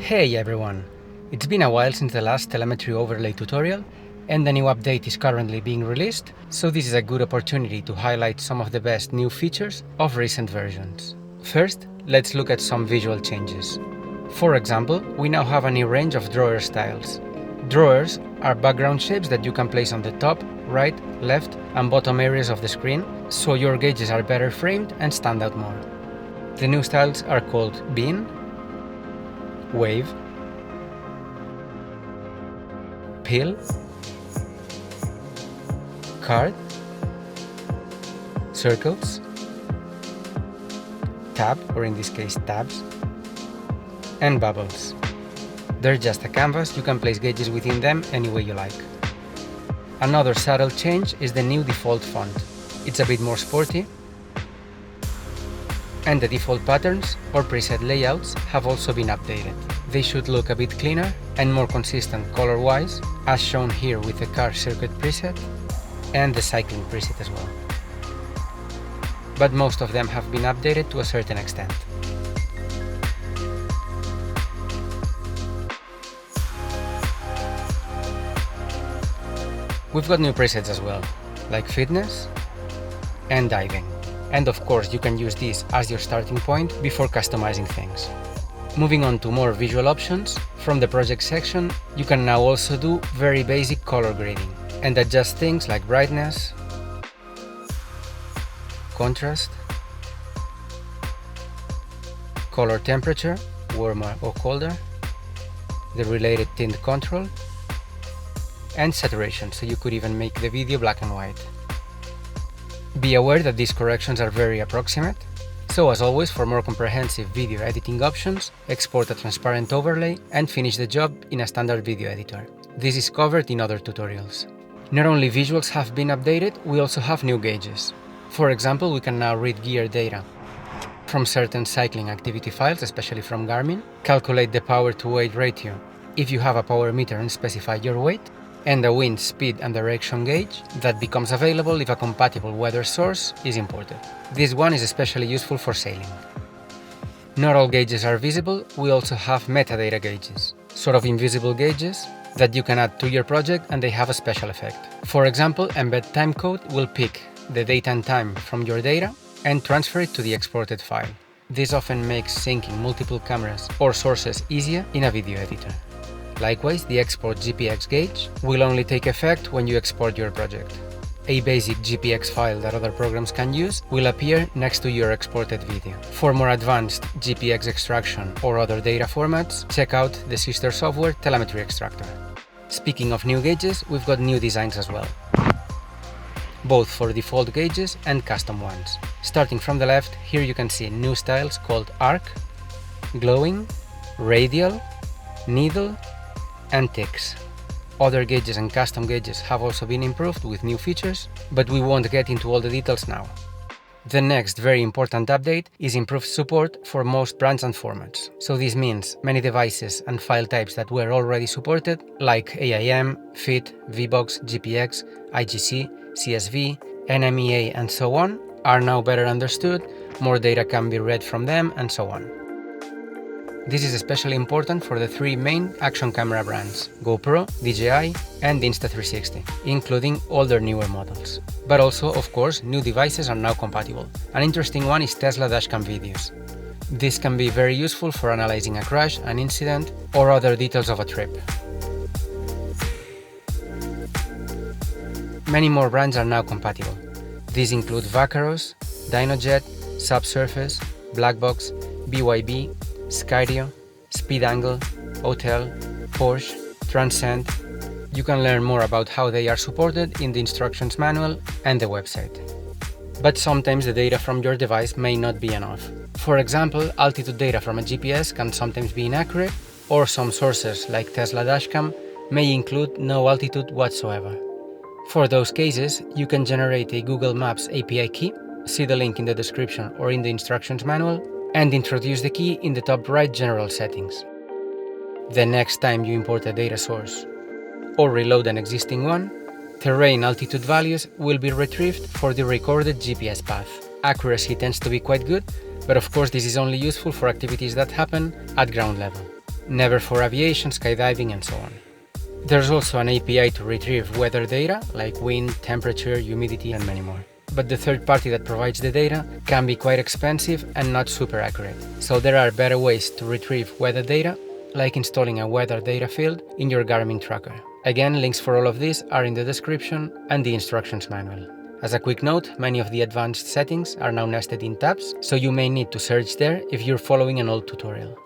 Hey everyone! It's been a while since the last Telemetry Overlay tutorial, and the new update is currently being released, so this is a good opportunity to highlight some of the best new features of recent versions. First, let's look at some visual changes. For example, we now have a new range of drawer styles. Drawers are background shapes that you can place on the top, right, left, and bottom areas of the screen, so your gauges are better framed and stand out more. The new styles are called Bin, Wave, Pill, Card, Circles, Tab, or in this case tabs, and Bubbles. They're just a canvas, you can place gauges within them any way you like. Another subtle change is the new default font. It's a bit more sporty, and the default patterns or preset layouts have also been updated. They should look a bit cleaner and more consistent color-wise, as shown here with the car circuit preset and the cycling preset as well. But most of them have been updated to a certain extent. We've got new presets as well, like fitness and diving. And of course, you can use these as your starting point before customizing things. Moving on to more visual options, from the project section, you can now also do very basic color grading and adjust things like brightness, contrast, color temperature, warmer or colder, the related tint control, and saturation, so you could even make the video black and white. Be aware that these corrections are very approximate, so as always, for more comprehensive video editing options, export a transparent overlay and finish the job in a standard video editor. This is covered in other tutorials. Not only visuals have been updated, we also have new gauges. For example, we can now read gear data from certain cycling activity files, especially from Garmin, calculate the power to weight ratio if you have a power meter and specify your weight, and a wind, speed and direction gauge that becomes available if a compatible weather source is imported. This one is especially useful for sailing. Not all gauges are visible, we also have metadata gauges, sort of invisible gauges that you can add to your project and they have a special effect. For example, Embed Timecode will pick the date and time from your data and transfer it to the exported file. This often makes syncing multiple cameras or sources easier in a video editor. Likewise, the export GPX gauge will only take effect when you export your project. A basic GPX file that other programs can use will appear next to your exported video. For more advanced GPX extraction or other data formats, check out the sister software Telemetry Extractor. Speaking of new gauges, we've got new designs as well, both for default gauges and custom ones. Starting from the left, here you can see new styles called Arc, Glowing, Radial, Needle, and ticks. Other gauges and custom gauges have also been improved with new features, but we won't get into all the details now. The next very important update is improved support for most brands and formats. So this means many devices and file types that were already supported, like AIM, FIT, Vbox, GPX, IGC, CSV, NMEA and so on, are now better understood, more data can be read from them and so on. This is especially important for the three main action camera brands, GoPro, DJI, and Insta360, including older newer models. But also, of course, new devices are now compatible. An interesting one is Tesla Dashcam videos. This can be very useful for analyzing a crash, an incident, or other details of a trip. Many more brands are now compatible. These include Vakaros, Dynojet, Subsurface, Blackbox, BYB, Skydio, Speed Angle, Hotel, Porsche, Transcend. You can learn more about how they are supported in the instructions manual and the website. But sometimes the data from your device may not be enough. For example, altitude data from a GPS can sometimes be inaccurate, or some sources like Tesla Dashcam may include no altitude whatsoever. For those cases, you can generate a Google Maps API key, see the link in the description or in the instructions manual, and introduce the key in the top right general settings. The next time you import a data source or reload an existing one, terrain altitude values will be retrieved for the recorded GPS path. Accuracy tends to be quite good, but of course this is only useful for activities that happen at ground level. never for aviation, skydiving, and so on. There's also an API to retrieve weather data like wind, temperature, humidity, and many more. But the third party that provides the data can be quite expensive and not super accurate. So there are better ways to retrieve weather data, like installing a weather data field in your Garmin tracker. Again, links for all of these are in the description and the instructions manual. As a quick note, many of the advanced settings are now nested in tabs, so you may need to search there if you're following an old tutorial.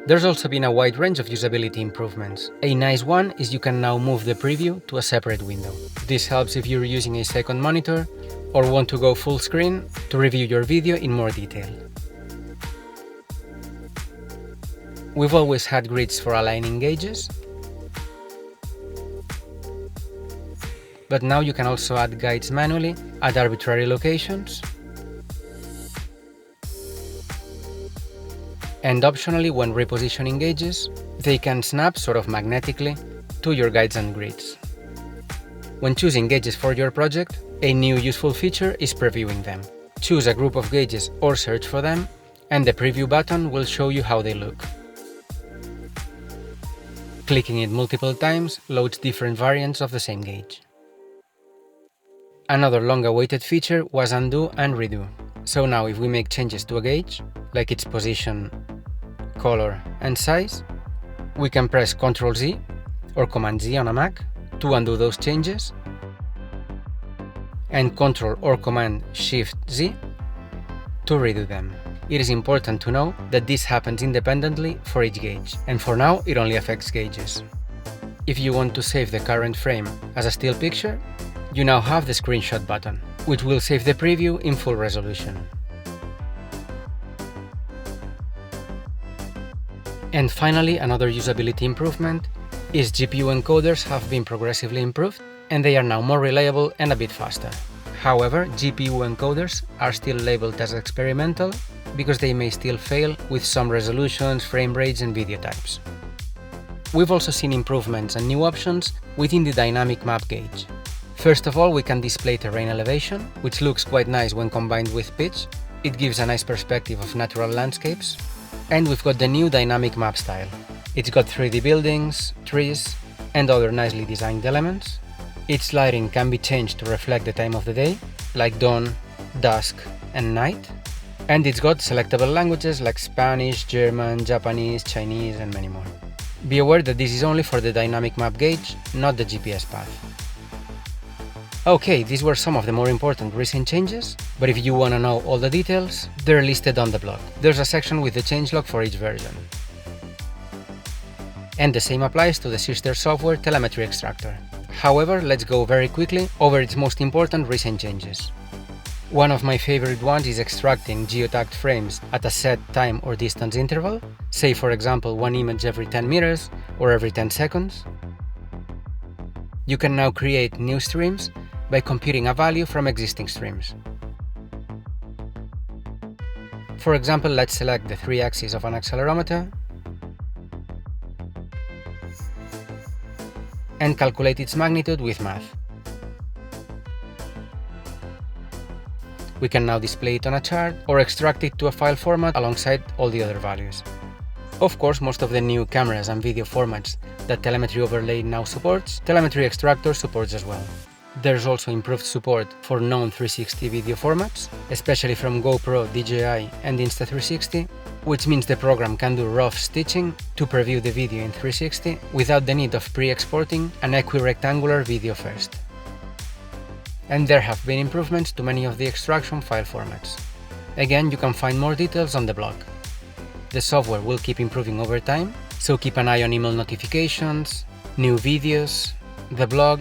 There's also been a wide range of usability improvements. A nice one is you can now move the preview to a separate window. This helps if you're using a second monitor or want to go full screen to review your video in more detail. We've always had grids for aligning gauges, but now you can also add guides manually at arbitrary locations, and optionally, when repositioning gauges, they can snap sort of magnetically to your guides and grids. When choosing gauges for your project, a new useful feature is previewing them. Choose a group of gauges or search for them, and the preview button will show you how they look. Clicking it multiple times loads different variants of the same gauge. Another long-awaited feature was undo and redo. So now if we make changes to a gauge, like its position, color, and size, we can press Ctrl-Z or Command-Z on a Mac to undo those changes, and Ctrl or Command-Shift-Z to redo them. It is important to know that this happens independently for each gauge, and for now it only affects gauges. If you want to save the current frame as a still picture, you now have the screenshot button, which will save the preview in full resolution. And finally, another usability improvement is GPU encoders have been progressively improved, and they are now more reliable and a bit faster. However, GPU encoders are still labeled as experimental because they may still fail with some resolutions, frame rates, and video types. We've also seen improvements and new options within the dynamic map gauge. First of all, we can display terrain elevation, which looks quite nice when combined with pitch. It gives a nice perspective of natural landscapes. And we've got the new dynamic map style. It's got 3D buildings, trees, and other nicely designed elements. Its lighting can be changed to reflect the time of the day, like dawn, dusk, and night. And it's got selectable languages like Spanish, German, Japanese, Chinese, and many more. Be aware that this is only for the dynamic map gauge, not the GPS path. Okay, these were some of the more important recent changes, but if you want to know all the details, they're listed on the blog. There's a section with the changelog for each version. And the same applies to the sister software Telemetry Extractor. However, let's go very quickly over its most important recent changes. One of my favorite ones is extracting geo-tagged frames at a set time or distance interval, say for example one image every 10 meters or every 10 seconds. You can now create new streams by computing a value from existing streams. For example, let's select the 3 axes of an accelerometer and calculate its magnitude with math. We can now display it on a chart or extract it to a file format alongside all the other values. Of course, most of the new cameras and video formats that Telemetry Overlay now supports, Telemetry Extractor supports as well. There's also improved support for known 360 video formats, especially from GoPro, DJI, and Insta360, which means the program can do rough stitching to preview the video in 360 without the need of pre-exporting an equirectangular video first. And there have been improvements to many of the extraction file formats. Again, you can find more details on the blog. The software will keep improving over time, so keep an eye on email notifications, new videos, the blog.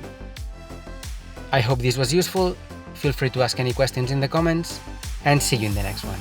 I hope this was useful. Feel free to ask any questions in the comments, and see you in the next one.